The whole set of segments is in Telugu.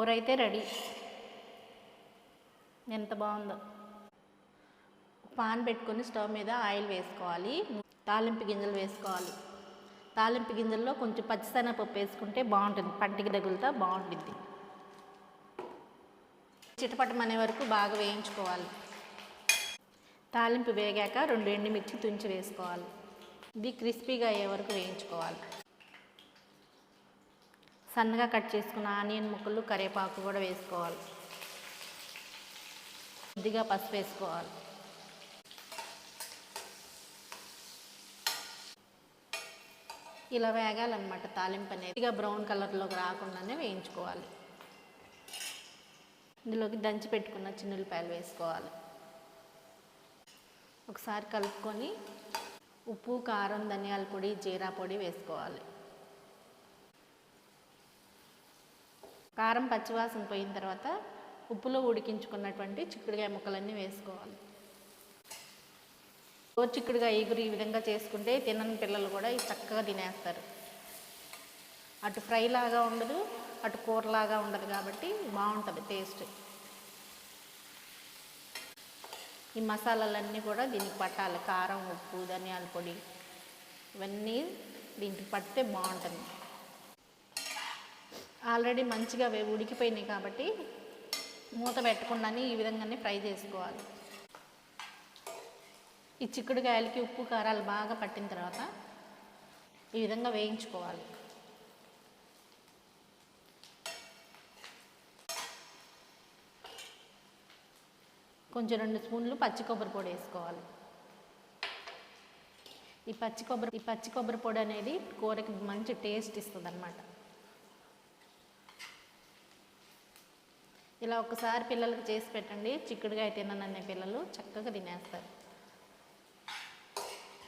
కూర అయితే రెడీ. ఎంత బాగుందో. పాన్ పెట్టుకొని స్టవ్ మీద ఆయిల్ వేసుకోవాలి. తాలింపు గింజలు వేసుకోవాలి. తాలింపు గింజల్లో కొంచెం పచ్చిశనగపప్పు వేసుకుంటే బాగుంటుంది, పంటికి తగులుతా బాగుంటుంది. చిటపటమనే వరకు బాగా వేయించుకోవాలి. తాలింపు వేగాక 2 ఎండుమిర్చి తుంచి వేసుకోవాలి. ఇది క్రిస్పీగా అయ్యే వరకు వేయించుకోవాలి. సన్నగా కట్ చేసుకున్న ఆనియన్ ముక్కలు, కరివేపాకు కూడా వేసుకోవాలి. కొద్దిగా పసుపు వేసుకోవాలి. ఇలా వేగాలన్నమాట. తాలింపు అనేది ఇక బ్రౌన్ కలర్లోకి రాకుండానే వేయించుకోవాలి. ఇందులోకి దంచి పెట్టుకున్న చిన్నులపాయలు వేసుకోవాలి. ఒకసారి కలుపుకొని ఉప్పు, కారం, ధనియాల పొడి, జీరా పొడి వేసుకోవాలి. కారం పచ్చివాసన పోయిన తర్వాత ఉప్పులో ఉడికించుకున్నటువంటి చిక్కుడుకాయ ముక్కలన్నీ వేసుకోవాలి. చిక్కుడుకాయ ఎగురు ఈ విధంగా చేసుకుంటే తినని పిల్లలు కూడా చక్కగా తినేస్తారు. అటు ఫ్రై లాగా ఉండదు, అటు కూరలాగా ఉండదు, కాబట్టి బాగుంటుంది టేస్ట్. ఈ మసాలాలన్నీ కూడా దీనికి పట్టాలి. కారం, ఉప్పు, ధనియాల పొడి ఇవన్నీ దీనికి పడితే బాగుంటుంది. ఆల్రెడీ మంచిగా ఉడికిపోయినాయి కాబట్టి మూత పెట్టకుండానే ఈ విధంగానే ఫ్రై చేసుకోవాలి. ఈ చిక్కుడుకాయలకి ఉప్పు, కారాలు బాగా పట్టిన తర్వాత ఈ విధంగా వేయించుకోవాలి. కొంచెం 2 స్పూన్లు పచ్చి కొబ్బరి పొడి వేసుకోవాలి. ఈ పచ్చి కొబ్బరి పొడి అనేది కూరకి మంచి టేస్ట్ ఇస్తుంది అన్నమాట. ఇలా ఒకసారి పిల్లలకి చేసి పెట్టండి. చిక్కుడుకాయ తినననే పిల్లలు చక్కగా తినేస్తారు.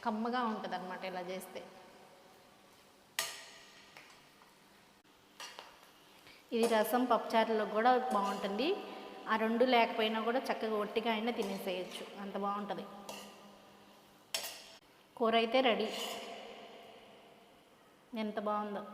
కమ్మగా ఉంటుంది అన్నమాట ఇలా చేస్తే. ఇది రసం, పప్పుచారులో కూడా బాగుంటుంది. ఆ 2 లేకపోయినా కూడా చక్కగా ఒట్టిగా అయినా తినేసేయచ్చు, అంత బాగుంటుంది. కూర అయితే రెడీ. ఎంత బాగుందో.